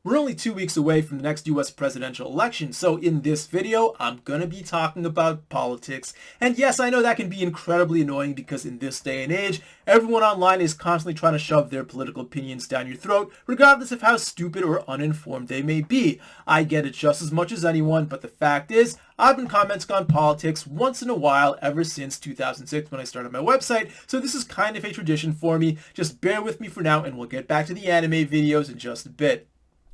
We're only 2 weeks away from the next US presidential election, so in this video, I'm gonna be talking about politics. And yes, I know that can be incredibly annoying because in this day and age, everyone online is constantly trying to shove their political opinions down your throat, regardless of how stupid or uninformed they may be. I get it just as much as anyone, but the fact is, I've been commenting on politics once in a while ever since 2006 when I started my website, so this is kind of a tradition for me. Just bear with me for now and we'll get back to the anime videos in just a bit.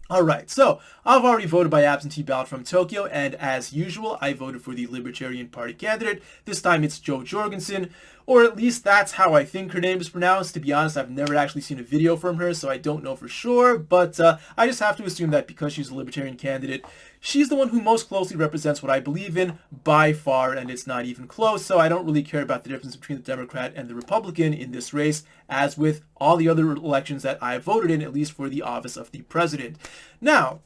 Alright, so I've already voted by absentee ballot from Tokyo, and as usual, I voted for the Libertarian Party candidate. This time it's Jo Jorgensen, or at least that's how I think her name is pronounced. To be honest, I've never actually seen a video from her, so I don't know for sure, but I just have to assume that because she's a Libertarian candidate, she's the one who most closely represents what I believe in by far, and it's not even close, so I don't really care about the difference between the Democrat and the Republican in this race, as with all the other elections that I voted in, at least for the office of the president. Now,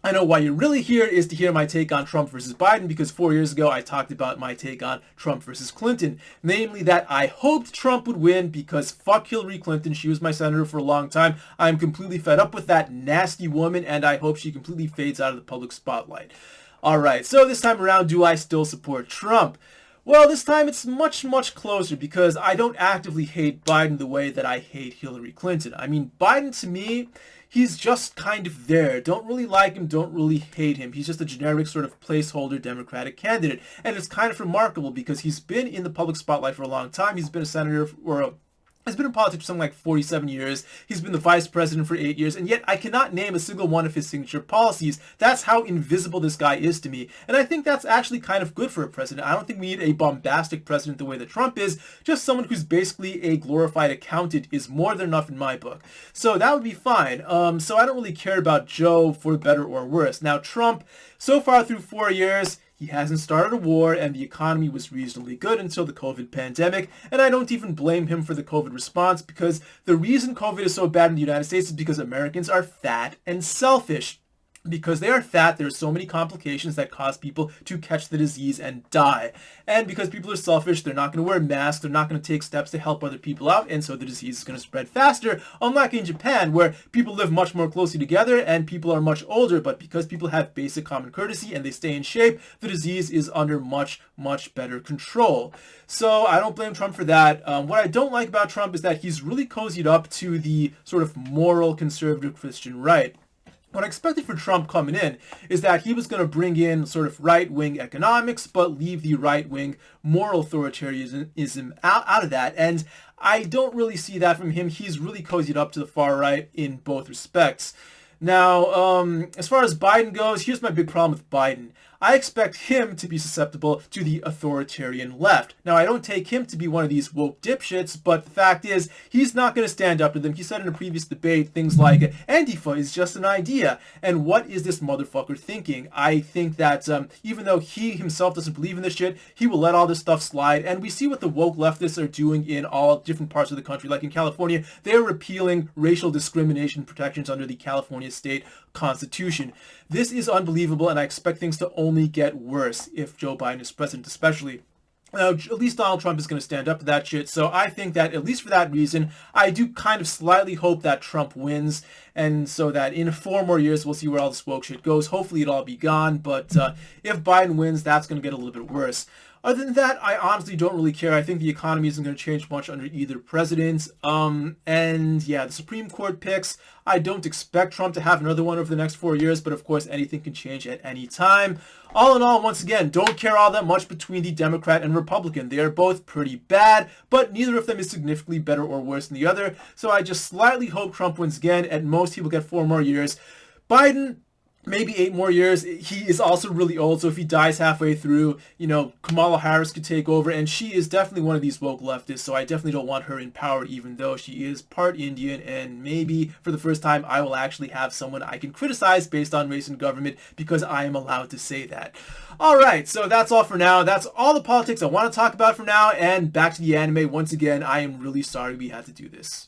I know why you're really here is to hear my take on Trump versus Biden, because 4 years ago I talked about my take on Trump versus Clinton. Namely that I hoped Trump would win because fuck Hillary Clinton, she was my senator for a long time. I'm completely fed up with that nasty woman and I hope she completely fades out of the public spotlight. Alright, so this time around, do I still support Trump? Well, this time it's much, much closer because I don't actively hate Biden the way that I hate Hillary Clinton. I mean, Biden to me, he's just kind of there. Don't really like him, don't really hate him. He's just a generic sort of placeholder Democratic candidate. And it's kind of remarkable because he's been in the public spotlight for a long time. He's been a senator has been in politics for something like 47 years. He's been the vice president for 8 years, and yet I cannot name a single one of his signature policies. That's how invisible this guy is to me. And I think that's actually kind of good for a president. I don't think we need a bombastic president the way that Trump is. Just someone who's basically a glorified accountant is more than enough in my book. So that would be fine. So I don't really care about Joe for better or worse. Now Trump, so far through 4 years, he hasn't started a war, and the economy was reasonably good until the COVID pandemic, and I don't even blame him for the COVID response, because the reason COVID is so bad in the United States is because Americans are fat and selfish. Because they are fat, there are so many complications that cause people to catch the disease and die. And because people are selfish, they're not going to wear masks, they're not going to take steps to help other people out, and so the disease is going to spread faster, unlike in Japan, where people live much more closely together and people are much older, but because people have basic common courtesy and they stay in shape, the disease is under much, much better control. So I don't blame Trump for that. What I don't like about Trump is that he's really cozied up to the sort of moral conservative Christian right. What I expected for Trump coming in is that he was going to bring in sort of right-wing economics, but leave the right-wing moral authoritarianism out of that. And I don't really see that from him. He's really cozied up to the far right in both respects. Now, as far as Biden goes, here's my big problem with Biden. I expect him to be susceptible to the authoritarian left. Now, I don't take him to be one of these woke dipshits, but the fact is, he's not going to stand up to them. He said in a previous debate things like, Antifa is just an idea. And what is this motherfucker thinking? I think that even though he himself doesn't believe in this shit, he will let all this stuff slide. And we see what the woke leftists are doing in all different parts of the country. Like in California, they're repealing racial discrimination protections under the California state constitution. This is unbelievable, and I expect things to only get worse if Joe Biden is president, especially. Now, at least Donald Trump is going to stand up to that shit, so I think that, at least for that reason, I do kind of slightly hope that Trump wins, and so that in 4 more years, we'll see where all this woke shit goes. Hopefully it'll all be gone, but if Biden wins, that's going to get a little bit worse. Other than that, I honestly don't really care. I think the economy isn't going to change much under either president. And yeah, the Supreme Court picks, I don't expect Trump to have another one over the next 4 years, but of course anything can change at any time. All in all, once again, don't care all that much between the Democrat and Republican. They are both pretty bad, but neither of them is significantly better or worse than the other. So I just slightly hope Trump wins again. At most, he will get 4 more years. Biden, maybe 8 more years. He is also really old, so if he dies halfway through, you know, Kamala Harris could take over, and she is definitely one of these woke leftists, so I definitely don't want her in power, even though she is part Indian, and maybe for the first time I will actually have someone I can criticize based on race and government, because I am allowed to say that. Alright, so that's all for now. That's all the politics I want to talk about for now, and back to the anime. Once again, I am really sorry we had to do this.